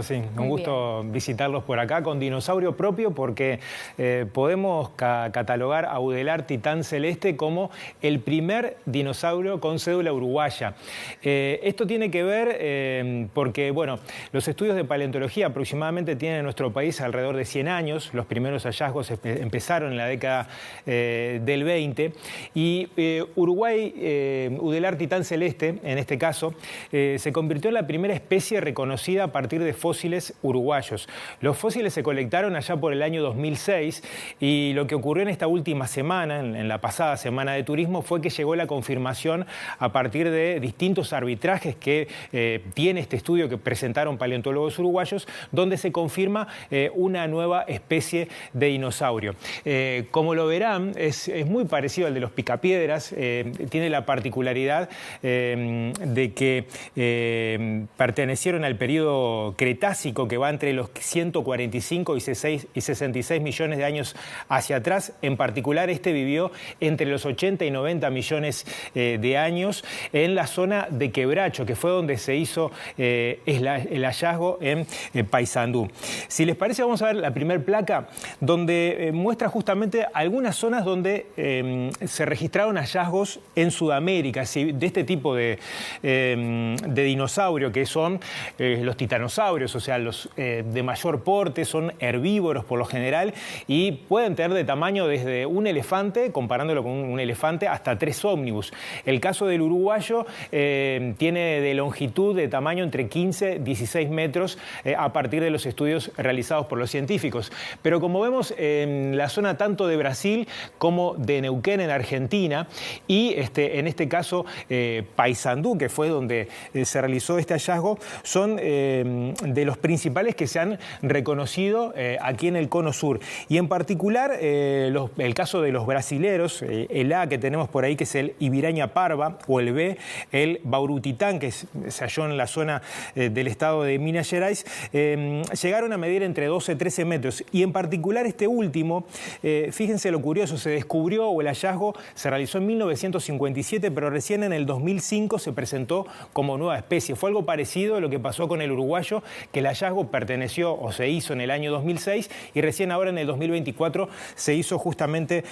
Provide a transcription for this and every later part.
Sí, un gusto visitarlos por acá con dinosaurio propio porque podemos catalogar a Udelar Titán Celeste como el primer dinosaurio con cédula uruguaya. Esto tiene que ver porque, bueno, los estudios de paleontología aproximadamente tienen en nuestro país alrededor de 100 años. Los primeros hallazgos empezaron en la década del 20 y Uruguay, Udelar Titán Celeste, en este caso, se convirtió en la primera especie reconocida a partir de fósiles uruguayos. Los fósiles se colectaron allá por el año 2006 y lo que ocurrió en esta última semana, en la pasada semana de turismo, fue que llegó la confirmación a partir de distintos arbitrajes que tiene este estudio que presentaron paleontólogos uruguayos, donde se confirma una nueva especie de dinosaurio. Como lo verán, es muy parecido al de los picapiedras, tiene la particularidad de que pertenecieron al periodo Cretácico, que va entre los 145 y 66 millones de años hacia atrás. En particular, este vivió entre los 80 y 90 millones de años en la zona de Quebracho, que fue donde se hizo el hallazgo en Paysandú. Si les parece, vamos a ver la primera placa, donde muestra justamente algunas zonas donde se registraron hallazgos en Sudamérica, ¿sí?, de este tipo de dinosaurio, que son los titanosaurios, o sea, los de mayor porte, son herbívoros por lo general y pueden tener de tamaño desde un elefante, comparándolo con un elefante, hasta 3 ómnibus. El caso del uruguayo tiene de longitud, de tamaño entre 15 y 16 metros a partir de los estudios realizados por los científicos. Pero como vemos en la zona tanto de Brasil como de Neuquén en Argentina y en este caso Paysandú, que fue donde se realizó este hallazgo, son de los principales que se han reconocido aquí en el Cono Sur. Y en particular el caso de los brasileros, el A que tenemos por ahí, que es el Ibiraña parva, o el B, el Baurutitán, que se halló en la zona del estado de Minas Gerais, llegaron a medir entre 12 y 13 metros. Y en particular este último, fíjense lo curioso, se descubrió, o el hallazgo se realizó en 1957, pero recién en el 2005 se presentó como nueva especie. Fue algo parecido a lo que pasó con el uruguayo, que el hallazgo perteneció o se hizo en el año 2006 y recién ahora en el 2024 se hizo justamente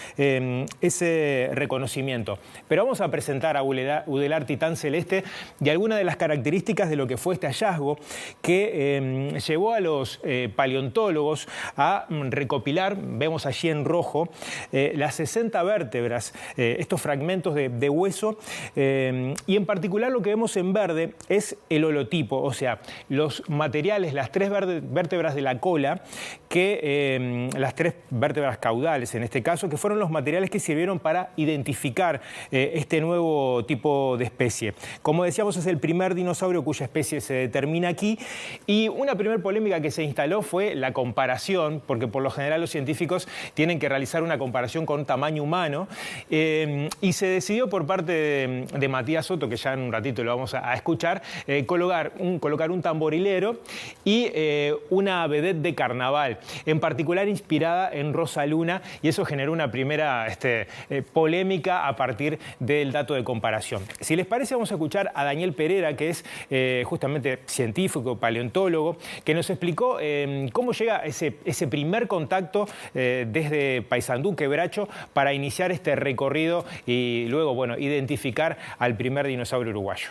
ese reconocimiento. Pero vamos a presentar a Udelar Titán Celeste y algunas de las características de lo que fue este hallazgo, que llevó a los paleontólogos a recopilar, vemos allí en rojo, las 60 vértebras, estos fragmentos de hueso, y en particular lo que vemos en verde es el holotipo, o sea, los materiales, las 3 vértebras de la cola, las 3 vértebras caudales en este caso, que fueron los materiales que sirvieron para identificar este nuevo tipo de especie. Como decíamos, es el primer dinosaurio cuya especie se determina aquí, y una primera polémica que se instaló fue la comparación, porque por lo general los científicos tienen que realizar una comparación con tamaño humano, y se decidió por parte de Matías Soto, que ya en un ratito lo vamos a escuchar, colocar un tamborilero y una vedette de carnaval, en particular inspirada en Rosa Luna, y eso generó una primera polémica a partir del dato de comparación. Si les parece, vamos a escuchar a Daniel Pereira, que es justamente científico, paleontólogo, que nos explicó cómo llega ese primer contacto desde Paysandú, Quebracho, para iniciar este recorrido y luego, bueno, identificar al primer dinosaurio uruguayo.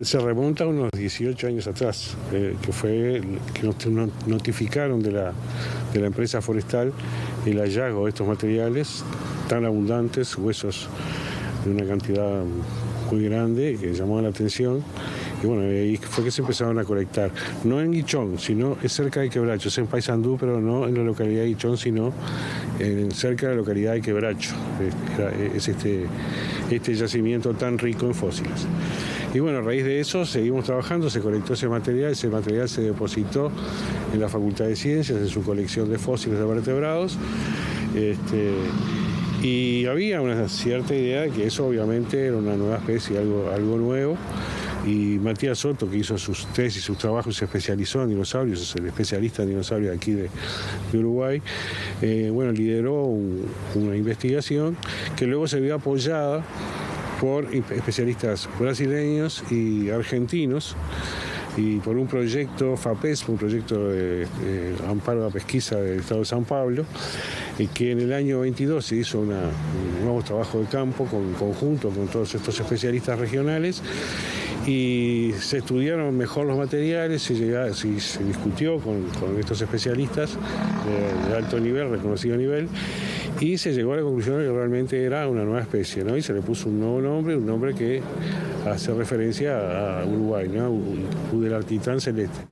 Se remonta a unos 18 años atrás, que fue que nos notificaron de la empresa forestal el hallazgo de estos materiales tan abundantes, huesos de una cantidad muy grande que llamó la atención. Y bueno, ahí fue que se empezaron a colectar. No en Guichón, sino es cerca de Quebracho, es en Paysandú, pero no en la localidad de Guichón, sino cerca de la localidad de Quebracho. Es este yacimiento tan rico en fósiles. Y bueno, a raíz de eso seguimos trabajando, se colectó ese material se depositó en la Facultad de Ciencias, en su colección de fósiles de vertebrados. Y había una cierta idea de que eso obviamente era una nueva especie, algo nuevo. Y Matías Soto, que hizo sus tesis, sus trabajos, se especializó en dinosaurios, es el especialista en dinosaurios aquí de Uruguay, lideró una investigación que luego se vio apoyada por especialistas brasileños y argentinos, y por un proyecto FAPES, un proyecto de amparo a la pesquisa del Estado de San Pablo, que en el año 22 se hizo un nuevo trabajo de campo conjunto con todos estos especialistas regionales y se estudiaron mejor los materiales, se discutió con estos especialistas de alto nivel, reconocido nivel, y se llegó a la conclusión de que realmente era una nueva especie, ¿no? Y se le puso un nuevo nombre, un nombre que hace referencia a Uruguay, ¿no? Udelartitán celeste.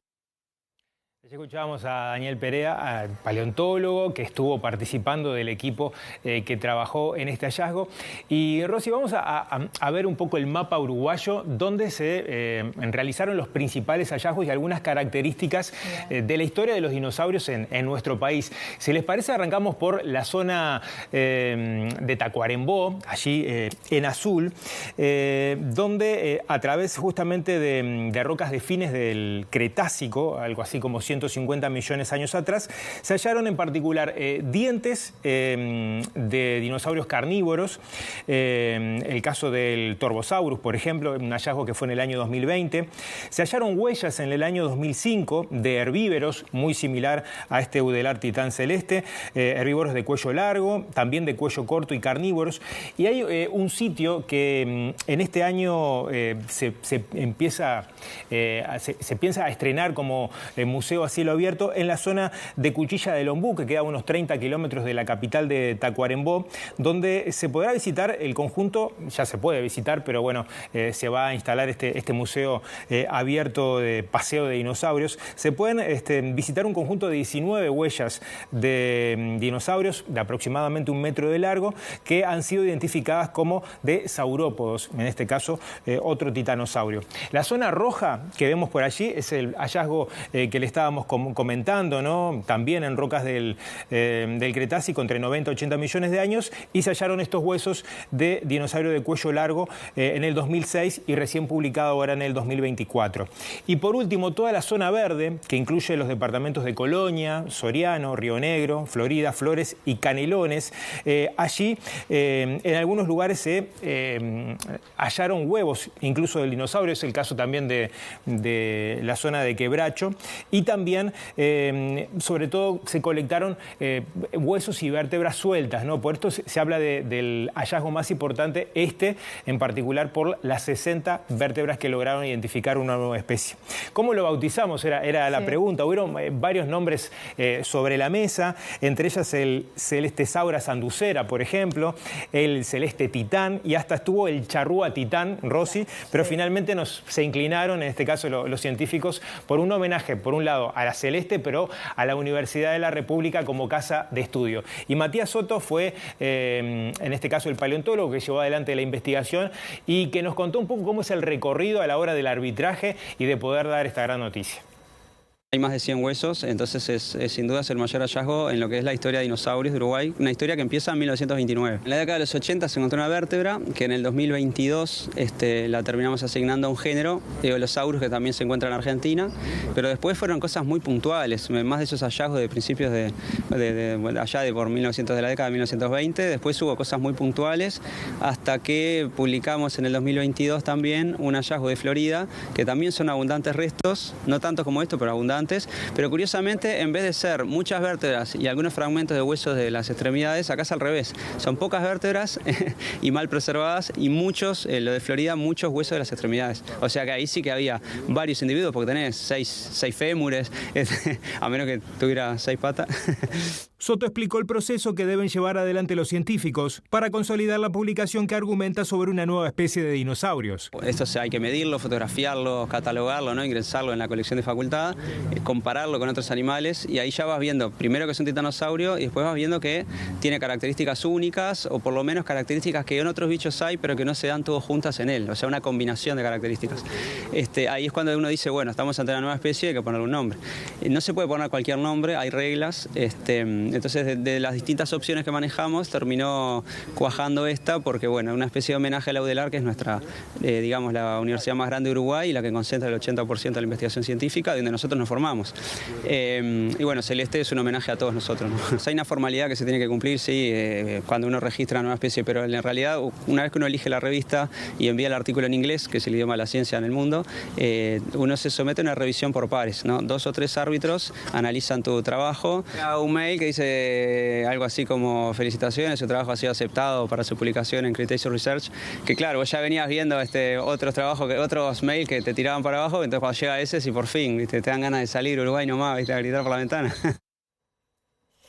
Escuchábamos a Daniel Perea, paleontólogo, que estuvo participando del equipo que trabajó en este hallazgo. Y Rosy, vamos a ver un poco el mapa uruguayo, donde se realizaron los principales hallazgos y algunas características de la historia de los dinosaurios en nuestro país. Si les parece, arrancamos por la zona de Tacuarembó, allí en azul, donde a través justamente de rocas de fines del Cretácico, algo así como 150 millones de años atrás, se hallaron en particular dientes de dinosaurios carnívoros, el caso del Torvosaurus, por ejemplo, un hallazgo que fue en el año 2020. Se hallaron huellas en el año 2005 de herbívoros, muy similar a este Udelartitán celeste, herbívoros de cuello largo, también de cuello corto y carnívoros. Y hay un sitio que en este año se piensa a estrenar como museo a cielo abierto en la zona de Cuchilla del Ombú, que queda a unos 30 kilómetros de la capital de Tacuarembó, donde se podrá visitar el conjunto, ya se puede visitar, pero bueno, se va a instalar este museo abierto de paseo de dinosaurios. Se pueden visitar un conjunto de 19 huellas de dinosaurios de aproximadamente 1 metro de largo, que han sido identificadas como de saurópodos, en este caso otro titanosaurio. La zona roja que vemos por allí es el hallazgo que le estábamos comentando, ¿no? También en rocas del Cretácico, entre 90 y 80 millones de años, y se hallaron estos huesos de dinosaurio de cuello largo en el 2006 y recién publicado ahora en el 2024. Y por último, toda la zona verde, que incluye los departamentos de Colonia, Soriano, Río Negro, Florida, Flores y Canelones. Allí, en algunos lugares se hallaron huevos, incluso del dinosaurio, es el caso también de la zona de Quebracho, y también, sobre todo, se colectaron huesos y vértebras sueltas, ¿no? Por esto se habla del hallazgo más importante, en particular por las 60 vértebras que lograron identificar una nueva especie. ¿Cómo lo bautizamos? Era la pregunta. Hubieron varios nombres sobre la mesa, entre ellas el Celestesaura sanducera, por ejemplo, el Celeste Titán, y hasta estuvo el Charrúa Titán, Rosy, pero finalmente se inclinaron, en este caso los científicos, por un homenaje, por un lado, a la Celeste, pero a la Universidad de la República como casa de estudio. Y Matías Soto fue, en este caso, el paleontólogo que llevó adelante la investigación y que nos contó un poco cómo es el recorrido a la hora del arbitraje y de poder dar esta gran noticia. Hay más de 100 huesos, entonces es sin duda el mayor hallazgo en lo que es la historia de dinosaurios de Uruguay, una historia que empieza en 1929. En la década de los 80 se encontró una vértebra que en el 2022 la terminamos asignando a un género, Eolosaurus, que también se encuentra en Argentina, pero después fueron cosas muy puntuales, más de esos hallazgos de principios de por 1900, de la década de 1920, después hubo cosas muy puntuales, hasta que publicamos en el 2022 también un hallazgo de Florida, que también son abundantes restos, no tantos como esto, pero abundantes. Pero curiosamente, en vez de ser muchas vértebras y algunos fragmentos de huesos de las extremidades, acá es al revés. Son pocas vértebras y mal preservadas, y muchos, lo de Florida, muchos huesos de las extremidades. O sea que ahí sí que había varios individuos, porque tenés seis fémures, a menos que tuviera 6 patas. Soto explicó el proceso que deben llevar adelante los científicos para consolidar la publicación que argumenta sobre una nueva especie de dinosaurios. Esto hay que medirlo, fotografiarlo, catalogarlo, ¿no? Ingresarlo en la colección de facultad, compararlo con otros animales, y ahí ya vas viendo primero que es un titanosaurio y después vas viendo que tiene características únicas, o por lo menos características que en otros bichos hay pero que no se dan todos juntas en él, o sea, una combinación de características. Ahí es cuando uno dice, bueno, estamos ante una nueva especie, hay que ponerle un nombre. No se puede poner cualquier nombre, hay reglas. Entonces, de las distintas opciones que manejamos, terminó cuajando esta porque, bueno, una especie de homenaje a la UDELAR, que es nuestra, digamos, la universidad más grande de Uruguay y la que concentra el 80% de la investigación científica, donde nosotros nos formamos. Y bueno, Celeste es un homenaje a todos nosotros, ¿no? O sea, hay una formalidad que se tiene que cumplir, sí, cuando uno registra una nueva especie, pero en realidad, una vez que uno elige la revista y envía el artículo en inglés, que es el idioma de la ciencia en el mundo, uno se somete a una revisión por pares, ¿no? 2 o 3 árbitros analizan tu trabajo. Un mail que dice algo así como: felicitaciones, su trabajo ha sido aceptado para su publicación en Cretaceous Research, que claro, vos ya venías viendo otros trabajos, otros mails que te tiraban para abajo, entonces cuando llega ese, sí, por fin, ¿viste? Te dan ganas de salir Uruguay nomás, ¿viste? A gritar por la ventana.